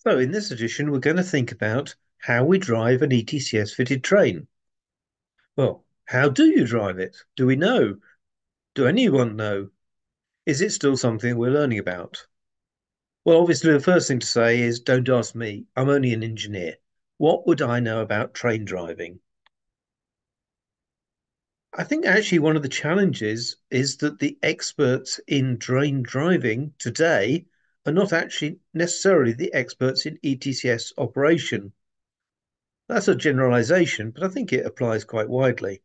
So in this edition, we're going to think about how we drive an ETCS fitted train. Well, how do you drive it? Do we know? Do anyone know? Is it still something we're learning about? Well, obviously, the first thing to say is don't ask me. I'm only an engineer. What would I know about train driving? I think actually one of the challenges is that the experts in train driving today are not actually necessarily the experts in ETCS operation. That's a generalization, but I think it applies quite widely.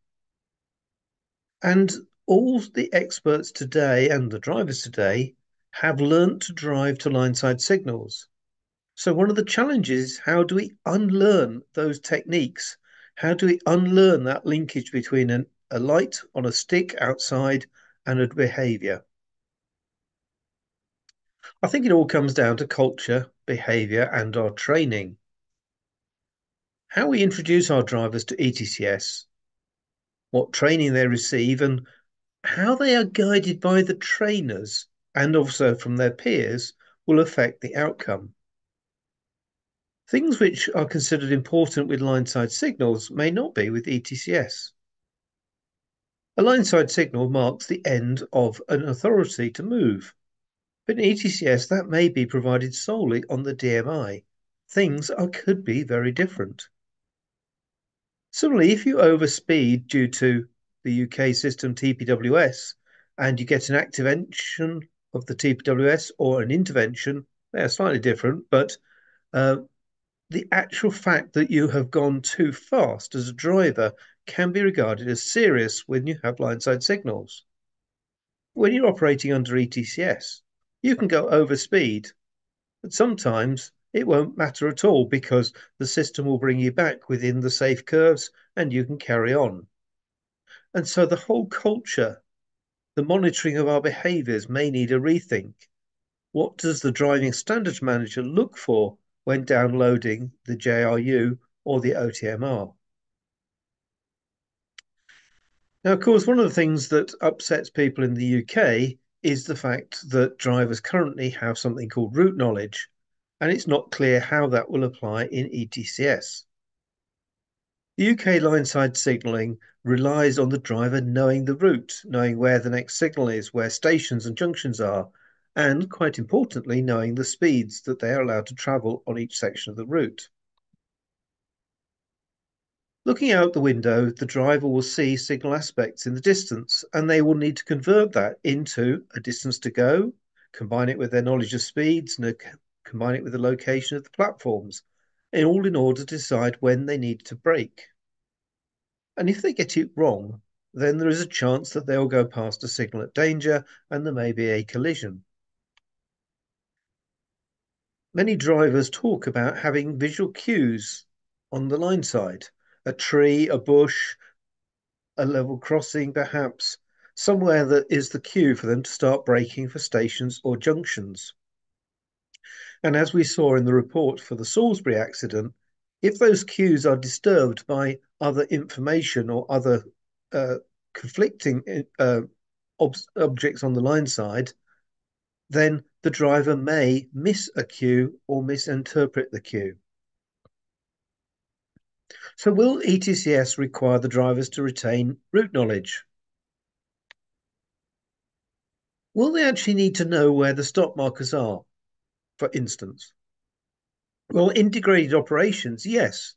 And all the experts today and the drivers today have learnt to drive to line side signals. So one of the challenges is how do we unlearn those techniques? How do we unlearn that linkage between a light on a stick outside and a behavior? I think it all comes down to culture, behavior, and our training. How we introduce our drivers to ETCS, what training they receive, and how they are guided by the trainers and also from their peers will affect the outcome. Things which are considered important with line-side signals may not be with ETCS. A line-side signal marks the end of an authority to move, but in ETCS that may be provided solely on the DMI. Could be very different. Similarly, if you overspeed due to the UK system TPWS and you get an activation of the TPWS or an intervention, they are slightly different, but uh, the actual fact that you have gone too fast as a driver can be regarded as serious when you have line-side signals. When you're operating under ETCS, you can go over speed, but sometimes it won't matter at all because the system will bring you back within the safe curves and you can carry on. And so the whole culture, the monitoring of our behaviors may need a rethink. What does the driving standards manager look for when downloading the JRU or the OTMR? Now, of course, one of the things that upsets people in the UK is the fact that drivers currently have something called route knowledge, and it's not clear how that will apply in ETCS. The UK line-side signalling relies on the driver knowing the route, knowing where the next signal is, where stations and junctions are, and quite importantly, knowing the speeds that they are allowed to travel on each section of the route. Looking out the window, the driver will see signal aspects in the distance, and they will need to convert that into a distance to go, combine it with their knowledge of speeds, and combine it with the location of the platforms, all in order to decide when they need to brake. And if they get it wrong, then there is a chance that they'll go past a signal at danger and there may be a collision. Many drivers talk about having visual cues on the line side, a tree, a bush, a level crossing, perhaps, somewhere that is the cue for them to start braking for stations or junctions. And as we saw in the report for the Salisbury accident, if those cues are disturbed by other information or other conflicting objects on the line side, then the driver may miss a cue or misinterpret the cue. So will ETCS require the drivers to retain route knowledge? Will they actually need to know where the stop markers are, for instance? Well, integrated operations, yes.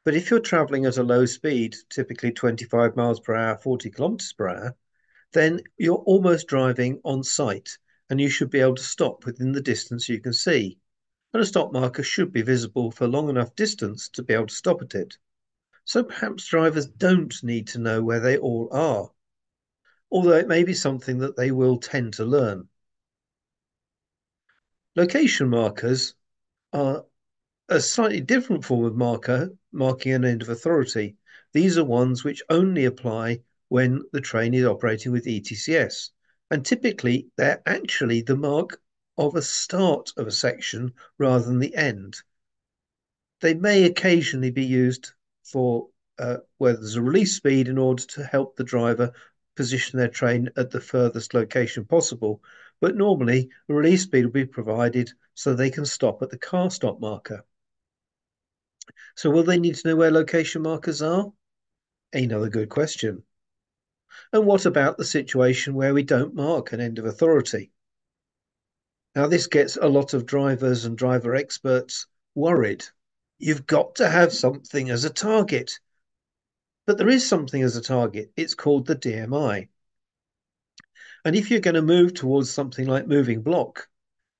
But if you're traveling at a low speed, typically 25 miles per hour, 40 kilometers per hour, then you're almost driving on site and you should be able to stop within the distance you can see. And a stop marker should be visible for long enough distance to be able to stop at it. So perhaps drivers don't need to know where they all are, although it may be something that they will tend to learn. Location markers are a slightly different form of marker, marking an end of authority. These are ones which only apply when the train is operating with ETCS. And typically, they're actually the mark of a start of a section rather than the end. They may occasionally be used for where there's a release speed in order to help the driver position their train at the furthest location possible. but normally a release speed will be provided so they can stop at the car stop marker. So will they need to know where location markers are? Another good question. And what about the situation where we don't mark an end of authority? Now, this gets a lot of drivers and driver experts worried. You've got to have something as a target. But there is something as a target. It's called the DMI. And if you're going to move towards something like moving block,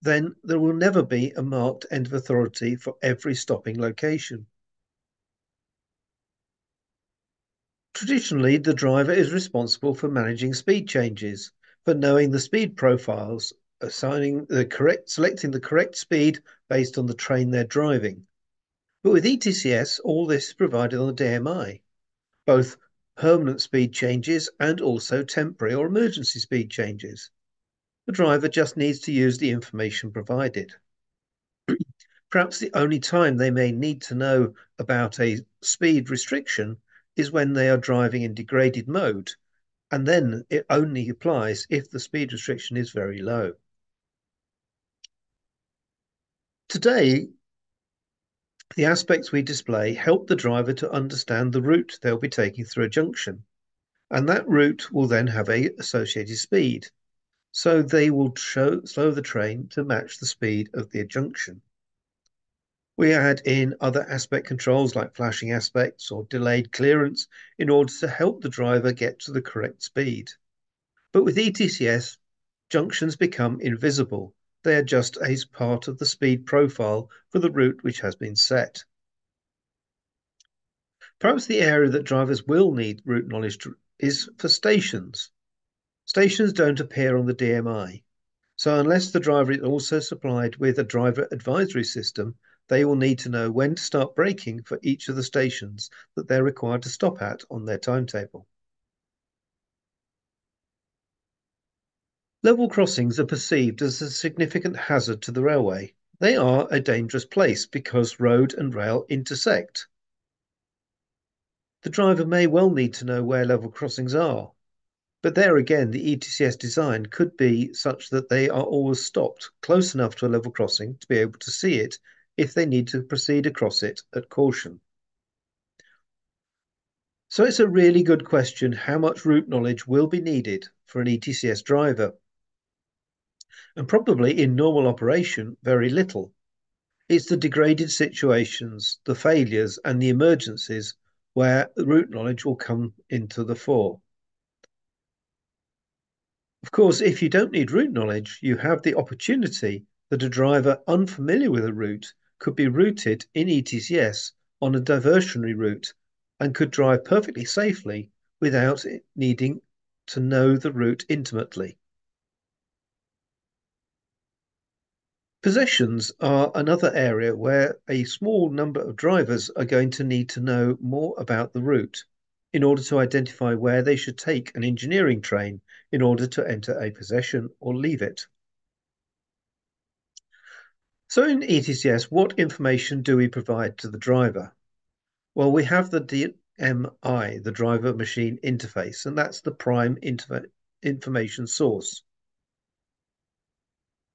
then there will never be a marked end of authority for every stopping location. Traditionally, the driver is responsible for managing speed changes, for knowing the speed profiles, selecting the correct speed based on the train they're driving. But with ETCS, all this is provided on the DMI, both permanent speed changes and also temporary or emergency speed changes. The driver just needs to use the information provided. Perhaps the only time they may need to know about a speed restriction is when they are driving in degraded mode, and then it only applies if the speed restriction is very low. Today, the aspects we display help the driver to understand the route they'll be taking through a junction, and that route will then have an associated speed. So they will slow the train to match the speed of the junction. We add in other aspect controls like flashing aspects or delayed clearance in order to help the driver get to the correct speed. But with ETCS, junctions become invisible. They are just a part of the speed profile for the route which has been set. Perhaps the area that drivers will need route knowledge is for stations. Stations don't appear on the DMI. So unless the driver is also supplied with a driver advisory system, they will need to know when to start braking for each of the stations that they're required to stop at on their timetable. Level crossings are perceived as a significant hazard to the railway. They are a dangerous place because road and rail intersect. The driver may well need to know where level crossings are, but there again, the ETCS design could be such that they are always stopped close enough to a level crossing to be able to see it if they need to proceed across it at caution. So it's a really good question how much route knowledge will be needed for an ETCS driver. And probably in normal operation, very little. It's the degraded situations, the failures, and the emergencies where route knowledge will come into the fore. Of course, if you don't need route knowledge, you have the opportunity that a driver unfamiliar with a route could be routed in ETCS on a diversionary route and could drive perfectly safely without needing to know the route intimately. Possessions are another area where a small number of drivers are going to need to know more about the route in order to identify where they should take an engineering train in order to enter a possession or leave it. So in ETCS, what information do we provide to the driver? Well, we have the DMI, the driver machine interface, and that's the prime information source.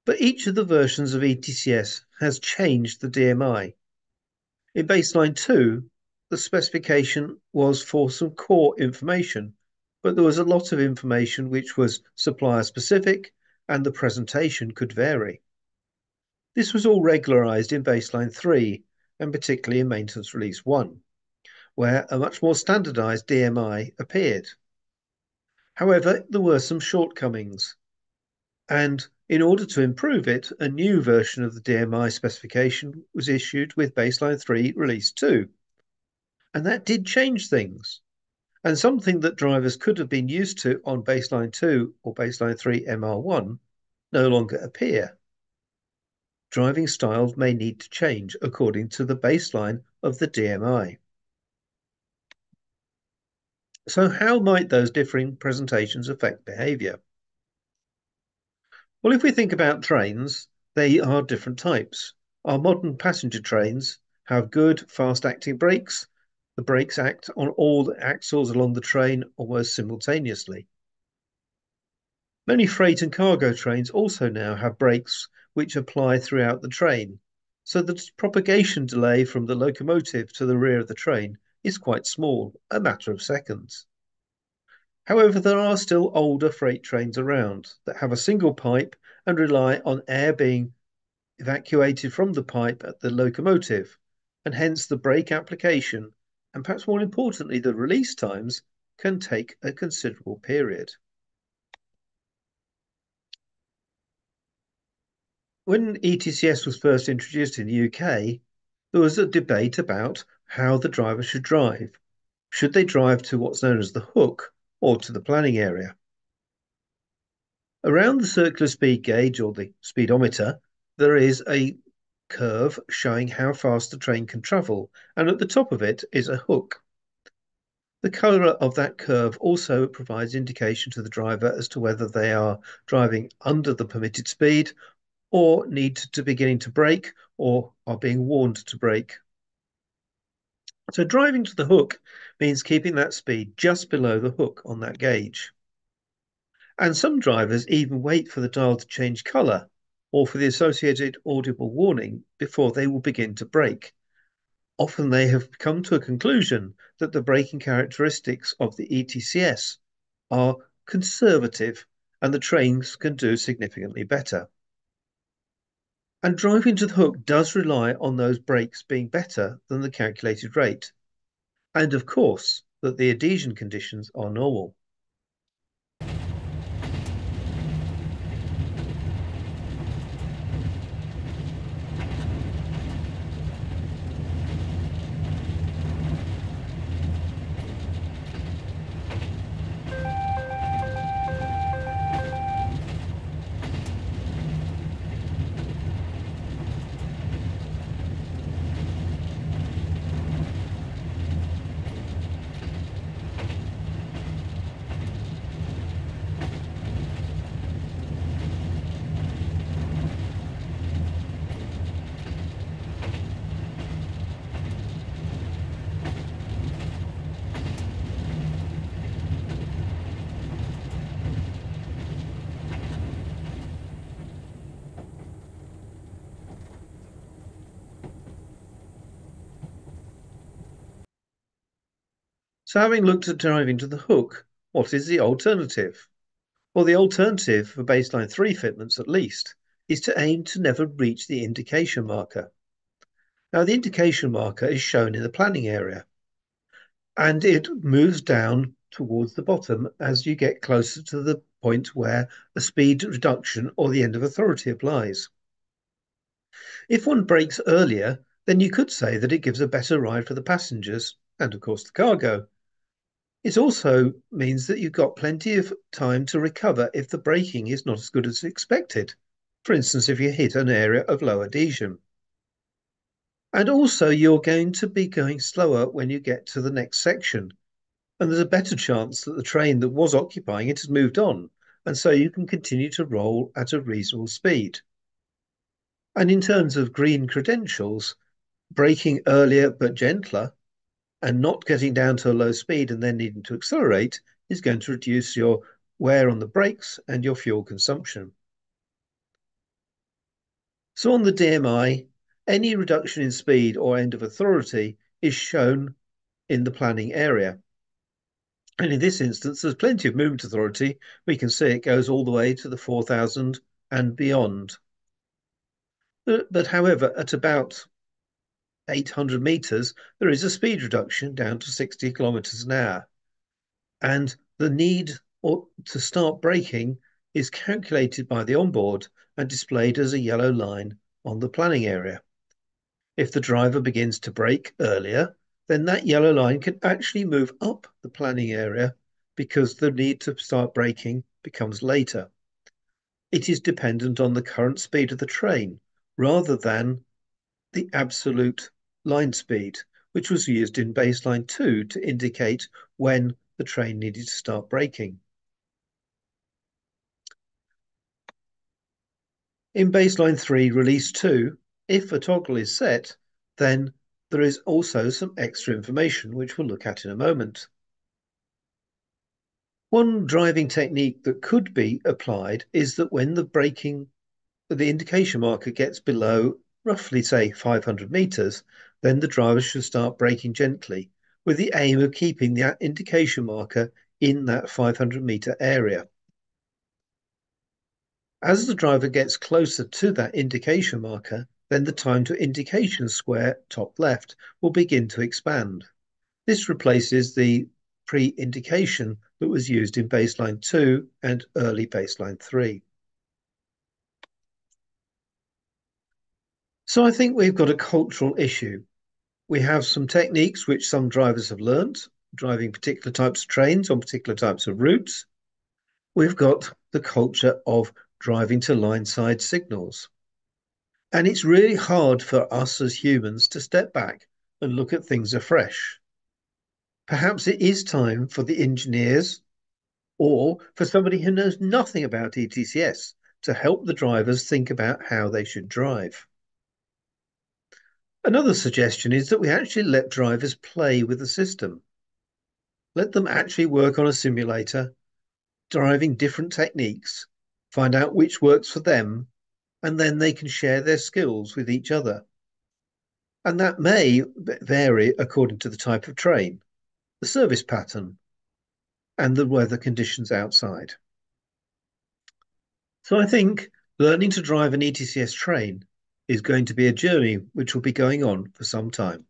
But each of the versions of ETCS has changed the DMI. In baseline 2, the specification was for some core information, but there was a lot of information which was supplier specific and the presentation could vary. This was all regularized in baseline 3 and particularly in maintenance release 1, where a much more standardized DMI appeared. However, there were some shortcomings, and in order to improve it, a new version of the DMI specification was issued with baseline 3 release 2. And that did change things. And something that drivers could have been used to on baseline 2 or baseline 3 MR1 no longer appear. Driving styles may need to change according to the baseline of the DMI. So how might those differing presentations affect behavior? Well, if we think about trains, they are different types. Our modern passenger trains have good fast-acting brakes. The brakes act on all the axles along the train almost simultaneously. Many freight and cargo trains also now have brakes which apply throughout the train, so the propagation delay from the locomotive to the rear of the train is quite small, a matter of seconds. However, there are still older freight trains around that have a single pipe and rely on air being evacuated from the pipe at the locomotive, and hence the brake application, and perhaps more importantly, the release times, can take a considerable period. When ETCS was first introduced in the UK, there was a debate about how the driver should drive. Should they drive to what's known as the hook or to the planning area? Around the circular speed gauge or the speedometer, there is a curve showing how fast the train can travel, and at the top of it is a hook. The colour of that curve also provides indication to the driver as to whether they are driving under the permitted speed or need to beginning to brake or are being warned to brake. So driving to the hook means keeping that speed just below the hook on that gauge. And some drivers even wait for the dial to change colour or for the associated audible warning before they will begin to brake. Often they have come to a conclusion that the braking characteristics of the ETCS are conservative and the trains can do significantly better. And driving to the hook does rely on those brakes being better than the calculated rate. And of course, that the adhesion conditions are normal. So having looked at driving to the hook, what is the alternative? Well, the alternative for baseline 3 fitments at least is to aim to never reach the indication marker. Now, the indication marker is shown in the planning area, and it moves down towards the bottom as you get closer to the point where a speed reduction or the end of authority applies. If one brakes earlier, then you could say that it gives a better ride for the passengers and, of course, the cargo. It also means that you've got plenty of time to recover if the braking is not as good as expected. For instance, if you hit an area of low adhesion. And also, you're going to be going slower when you get to the next section. And there's a better chance that the train that was occupying it has moved on. And so you can continue to roll at a reasonable speed. And in terms of green credentials, braking earlier but gentler and not getting down to a low speed and then needing to accelerate is going to reduce your wear on the brakes and your fuel consumption. So on the DMI, any reduction in speed or end of authority is shown in the planning area. And in this instance, there's plenty of movement authority. We can see it goes all the way to the 4,000 and beyond. But however, at about 800 meters, there is a speed reduction down to 60 kilometers an hour. And the need to start braking is calculated by the onboard and displayed as a yellow line on the planning area. If the driver begins to brake earlier, then that yellow line can actually move up the planning area because the need to start braking becomes later. It is dependent on the current speed of the train rather than the absolute line speed, which was used in baseline 2 to indicate when the train needed to start braking. In baseline 3, release 2, if a toggle is set, then there is also some extra information which we'll look at in a moment. One driving technique that could be applied is that when the indication marker gets below roughly, say, 500 meters, then the driver should start braking gently with the aim of keeping the indication marker in that 500-meter area. As the driver gets closer to that indication marker, then the time to indication square top left will begin to expand. This replaces the pre-indication that was used in baseline 2 and early baseline 3. So I think we've got a cultural issue. We have some techniques which some drivers have learnt, driving particular types of trains on particular types of routes. We've got the culture of driving to line side signals. And it's really hard for us as humans to step back and look at things afresh. Perhaps it is time for the engineers or for somebody who knows nothing about ETCS to help the drivers think about how they should drive. Another suggestion is that we actually let drivers play with the system. Let them actually work on a simulator, driving different techniques, find out which works for them, and then they can share their skills with each other. And that may vary according to the type of train, the service pattern, and the weather conditions outside. So I think learning to drive an ETCS train is going to be a journey which will be going on for some time.